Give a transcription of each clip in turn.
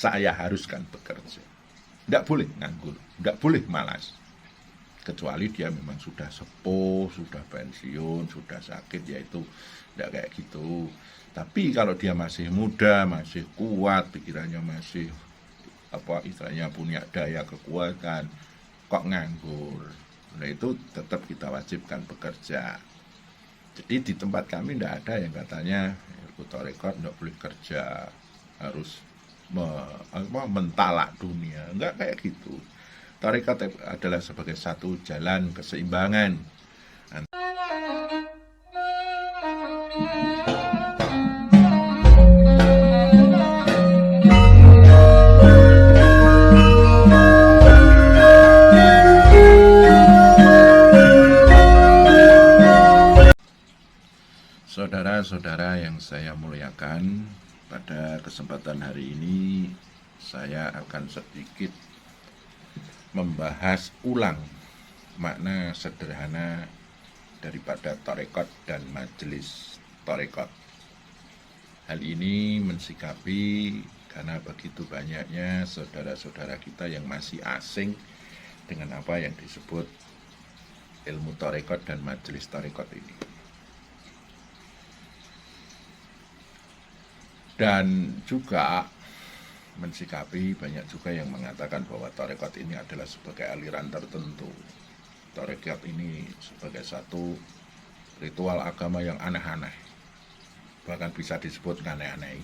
saya haruskan bekerja. Tidak boleh nganggur, tidak boleh malas. Kecuali dia memang sudah sepuh, sudah pensiun, sudah sakit, yaitu tidak kayak gitu. Tapi kalau dia masih muda, masih kuat, pikirannya masih istilahnya punya daya kekuatan, kok nganggur. Nah itu tetap kita wajibkan bekerja. Jadi di tempat kami tidak ada yang katanya Tarekat tidak boleh kerja, harus mentalak dunia. Enggak kayak gitu. Tarekat adalah sebagai satu jalan keseimbangan. Saudara-saudara yang saya muliakan, pada kesempatan hari ini saya akan sedikit membahas ulang makna sederhana daripada tarekat dan majelis tarekat. Hal ini mensikapi karena begitu banyaknya saudara-saudara kita yang masih asing dengan apa yang disebut ilmu tarekat dan majelis tarekat ini. Dan juga mensikapi banyak juga yang mengatakan bahwa tarekat ini adalah sebagai aliran tertentu. Tarekat ini sebagai satu ritual agama yang aneh-aneh, bahkan bisa disebut aneh-aneh.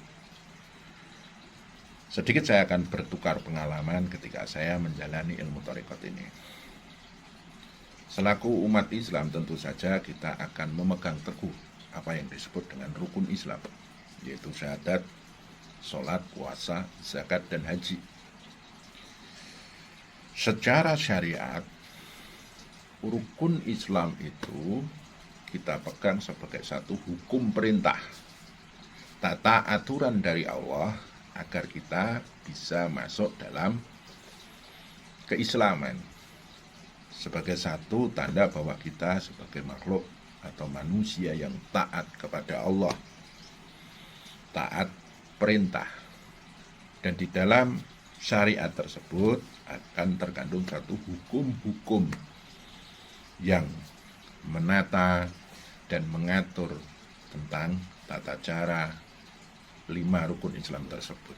Sedikit saya akan bertukar pengalaman ketika saya menjalani ilmu tarekat ini. Selaku umat Islam tentu saja kita akan memegang teguh apa yang disebut dengan rukun Islam, yaitu syahadat, sholat, puasa, zakat, dan haji. Secara syariat, rukun Islam itu kita pegang sebagai satu hukum perintah, tata aturan dari Allah agar kita bisa masuk dalam keislaman sebagai satu tanda bahwa kita sebagai makhluk atau manusia yang taat kepada Allah, taat perintah. Dan di dalam syariat tersebut akan terkandung satu hukum-hukum yang menata dan mengatur tentang tata cara 5 rukun Islam tersebut.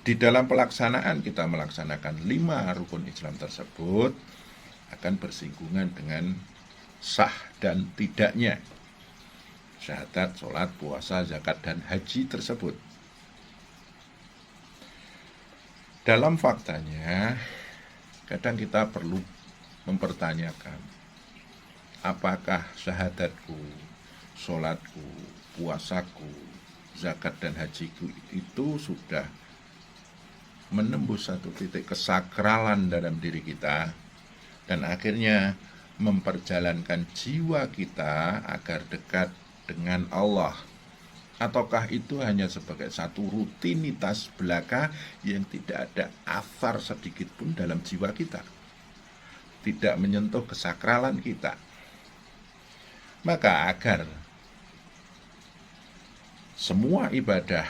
Di dalam pelaksanaan kita melaksanakan 5 rukun Islam tersebut akan bersinggungan dengan sah dan tidaknya syahadat, sholat, puasa, zakat, dan haji tersebut. Dalam faktanya, kadang kita perlu mempertanyakan, apakah syahadatku, sholatku, puasaku, zakat, dan hajiku itu sudah menembus satu titik kesakralan dalam diri kita, dan akhirnya memperjalankan jiwa kita agar dekat dengan Allah, ataukah itu hanya sebagai satu rutinitas belaka yang tidak ada asar sedikit pun dalam jiwa kita, tidak menyentuh kesakralan kita. Maka agar semua ibadah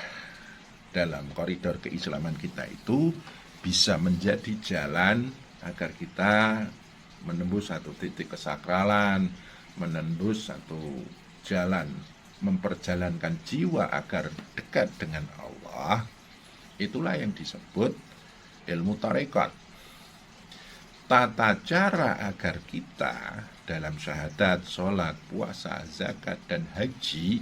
dalam koridor keislaman kita itu bisa menjadi jalan agar kita menembus satu titik kesakralan, menembus satu jalan memperjalankan jiwa agar dekat dengan Allah, itulah yang disebut ilmu tarekat. Tata cara agar kita dalam syahadat, sholat, puasa, zakat, dan haji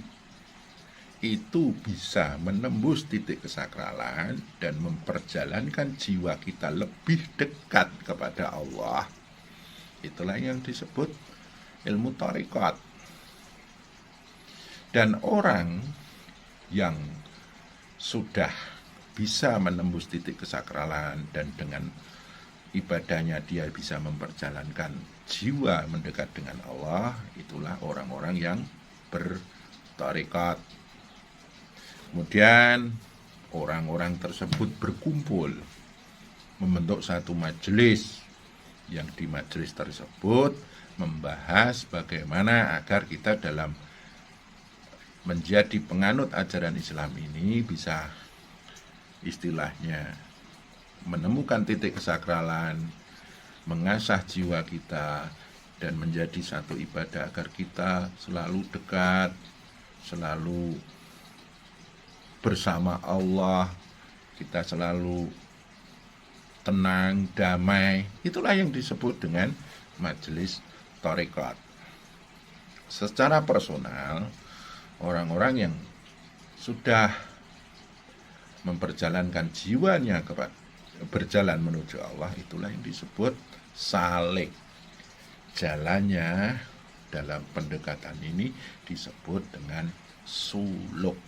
itu bisa menembus titik kesakralan dan memperjalankan jiwa kita lebih dekat kepada Allah, itulah yang disebut ilmu tarekat. Dan orang yang sudah bisa menembus titik kesakralan dan dengan ibadahnya dia bisa memperjalankan jiwa mendekat dengan Allah, itulah orang-orang yang bertarekat. Kemudian orang-orang tersebut berkumpul membentuk satu majelis, yang di majelis tersebut membahas bagaimana agar kita dalam menjadi penganut ajaran Islam ini bisa istilahnya menemukan titik kesakralan, mengasah jiwa kita, dan menjadi satu ibadah agar kita selalu dekat, selalu bersama Allah, kita selalu tenang, damai. Itulah yang disebut dengan majelis tarekat. Secara personal, orang-orang yang sudah memperjalankan jiwanya berjalan menuju Allah, itulah yang disebut salik. Jalannya dalam pendekatan ini disebut dengan suluk.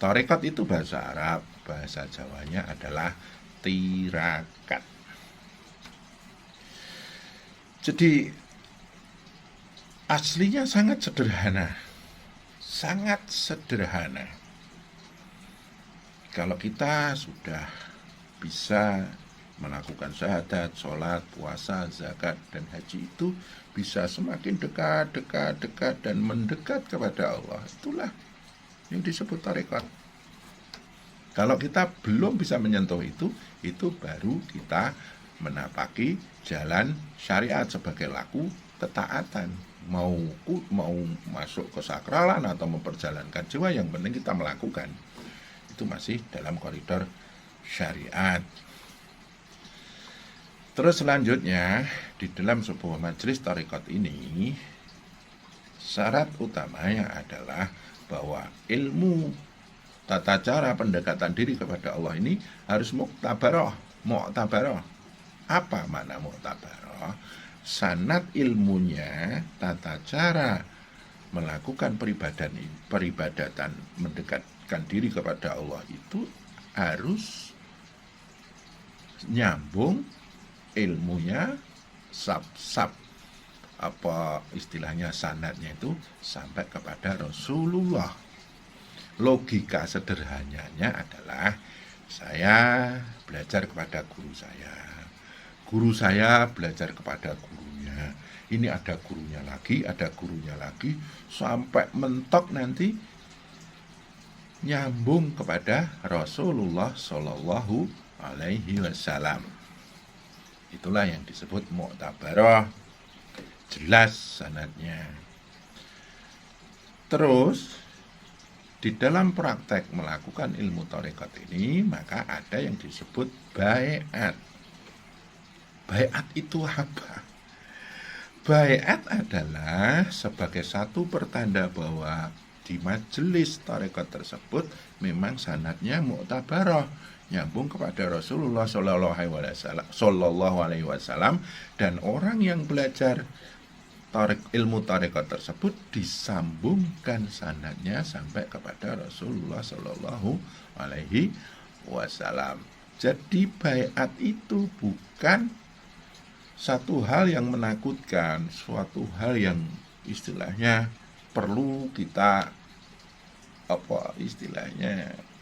Tarekat itu bahasa Arab, bahasa Jawanya adalah tirakat. Jadi aslinya sangat sederhana. Sangat sederhana. Kalau kita sudah bisa melakukan syahadat, sholat, puasa, zakat, dan haji, itu bisa semakin dekat dan mendekat kepada Allah. Itulah yang disebut tarekat. Kalau kita belum bisa menyentuh itu baru kita menapaki jalan syariat sebagai laku ketaatan. Mau masuk ke sakralan atau memperjalankan jiwa, yang penting kita melakukan. Itu masih dalam koridor syariat. Terus selanjutnya, di dalam sebuah majelis tarekat ini, syarat utamanya adalah bahwa ilmu tata cara pendekatan diri kepada Allah ini harus muktabaroh. Apa makna muktabaroh? Sanad ilmunya, tata cara melakukan peribadatan mendekatkan diri kepada Allah itu harus nyambung ilmunya, apa istilahnya, sanadnya itu sampai kepada Rasulullah. Logika sederhananya adalah saya belajar kepada guru saya belajar kepada gurunya, ini ada gurunya lagi, sampai mentok nanti nyambung kepada Rasulullah Shallallahu Alaihi Wasallam. Itulah yang disebut muktabarah, jelas sanadnya. Terus di dalam praktek melakukan ilmu tarekat ini, maka ada yang disebut baiat. Baiat itu apa? Baiat adalah sebagai satu pertanda bahwa di majelis tarekat tersebut memang sanadnya muktabarah, nyambung kepada Rasulullah Sallallahu Alaihi Wasallam, dan orang yang belajar ilmu tarekat tersebut disambungkan sanadnya sampai kepada Rasulullah Sallallahu Alaihi Wasallam. Jadi baiat itu bukan satu hal yang menakutkan, suatu hal yang istilahnya perlu kita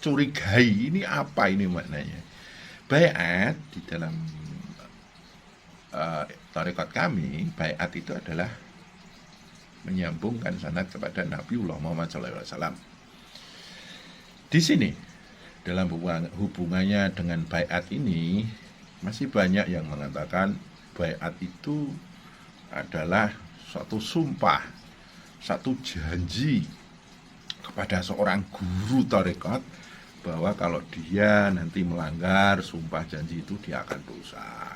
curigai. Ini apa ini maknanya? Baiat di dalam tarekat kami, baiat itu adalah menyambungkan sanad kepada Nabiullah Muhammad SAW. Di sini dalam hubungannya dengan baiat ini masih banyak yang mengatakan baiat itu adalah suatu sumpah, satu janji kepada seorang guru tarekat bahwa kalau dia nanti melanggar sumpah janji itu, dia akan dosa,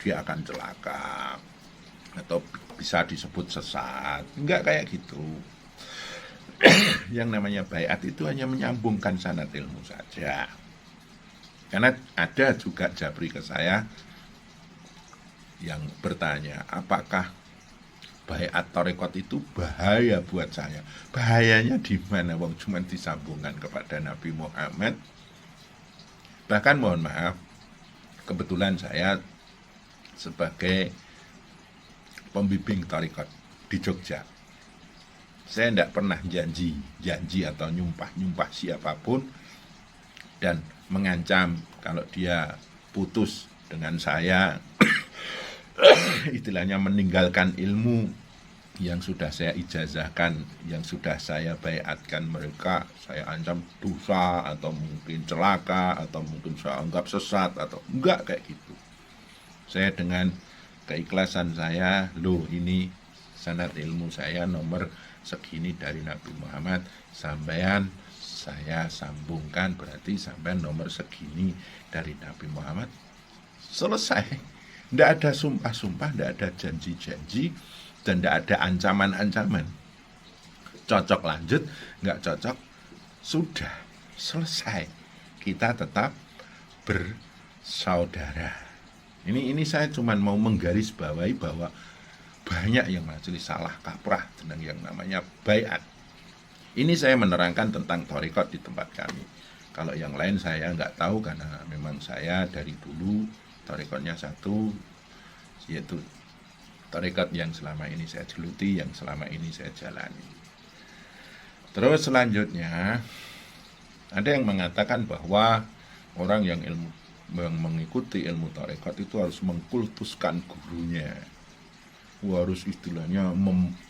dia akan celaka, atau bisa disebut sesat. Enggak kayak gitu. Yang namanya baiat itu hanya menyambungkan sanad ilmu saja. Karena ada juga japri ke saya yang bertanya, apakah baiat tarekat itu bahaya buat saya? Bahayanya di mana? Wong cuma disambungkan kepada Nabi Muhammad. Bahkan mohon maaf, kebetulan saya sebagai pembimbing tarekat di Jogja, saya tidak pernah janji atau nyumpah siapapun dan mengancam kalau dia putus dengan saya, istilahnya meninggalkan ilmu yang sudah saya ijazahkan, yang sudah saya baiatkan mereka, saya ancam dosa atau mungkin celaka atau mungkin saya anggap sesat atau enggak kayak gitu. Saya dengan keikhlasan saya, loh ini sanad ilmu saya nomor segini dari Nabi Muhammad, sampean saya sambungkan berarti sampean nomor segini dari Nabi Muhammad, selesai. Tidak ada sumpah-sumpah, tidak ada janji-janji, dan tidak ada ancaman-ancaman. Cocok lanjut, nggak cocok, sudah selesai. Kita tetap bersaudara. Ini saya cuma mau menggarisbawahi bahwa banyak yang majelis salah kaprah tentang yang namanya baiat. Ini saya menerangkan tentang thariqat di tempat kami. Kalau yang lain saya nggak tahu karena memang saya dari dulu thariqatnya satu, yaitu thariqat yang selama ini saya geluti, yang selama ini saya jalani. Terus selanjutnya ada yang mengatakan bahwa orang yang mengikuti ilmu thariqat itu harus mengkultuskan gurunya, harus istilahnya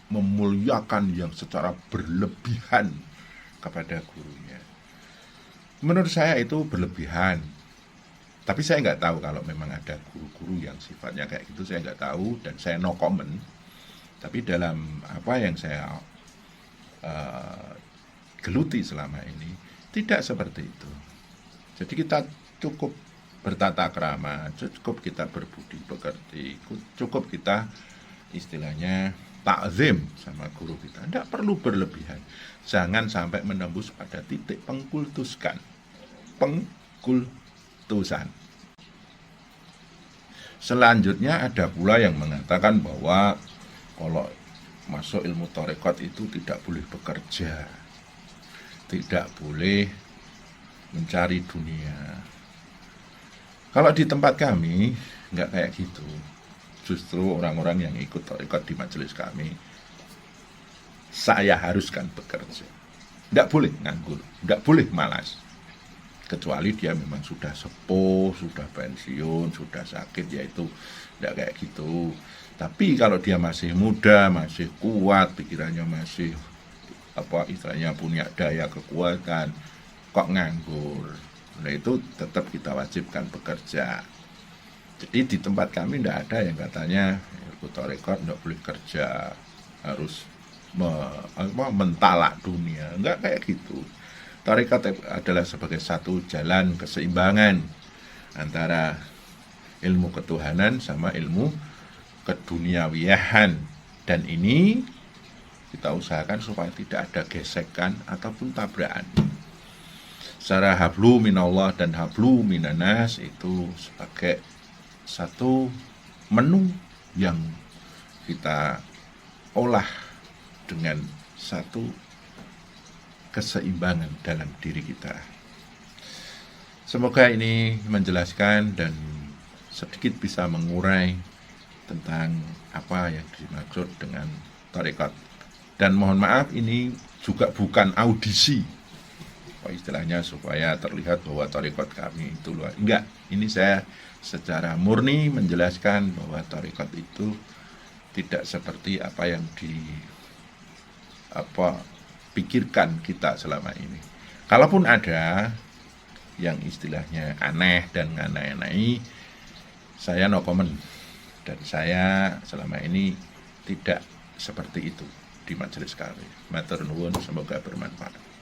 memuliakan yang secara berlebihan kepada gurunya. Menurut saya itu berlebihan. Tapi saya nggak tahu kalau memang ada guru-guru yang sifatnya kayak gitu, saya nggak tahu dan saya no comment. Tapi dalam apa yang saya geluti selama ini, tidak seperti itu. Jadi kita cukup bertata krama, cukup kita berbudi pekerti, cukup kita istilahnya takzim sama guru kita. Tidak perlu berlebihan. Jangan sampai menembus pada titik pengkultusan. Selanjutnya ada pula yang mengatakan bahwa kalau masuk ilmu thariqat itu tidak boleh bekerja, tidak boleh mencari dunia. Kalau di tempat kami nggak kayak gitu. Justru orang-orang yang ikut thariqat di majelis kami, saya haruskan bekerja. Tidak boleh nganggur, tidak boleh malas. Kecuali dia memang sudah sepuh, sudah pensiun, sudah sakit, yaitu tidak kayak gitu. Tapi kalau dia masih muda, masih kuat, pikirannya masih istilahnya punya daya kekuatan, kok nganggur. Nah itu tetap kita wajibkan bekerja. Jadi di tempat kami tidak ada yang katanya ilmu thariqat tidak boleh kerja, harus mentalak dunia, enggak kayak gitu. Thariqat adalah sebagai satu jalan keseimbangan antara ilmu ketuhanan sama ilmu keduniawiahan. Dan ini kita usahakan supaya tidak ada gesekan ataupun tabrakan. Secara hablu minallah dan hablu minanas itu sebagai satu menu yang kita olah dengan satu keseimbangan dalam diri kita. Semoga ini menjelaskan dan sedikit bisa mengurai tentang apa yang dimaksud dengan thariqat. Dan mohon maaf, ini juga bukan audisi, istilahnya supaya terlihat bahwa thariqat kami itu luar. Enggak, ini saya secara murni menjelaskan bahwa thariqat itu tidak seperti apa yang pikirkan kita selama ini. Kalaupun ada yang istilahnya aneh dan nganai-nai, saya no comment. Dan saya selama ini tidak seperti itu di majelis kami. Matur nuwun, semoga bermanfaat.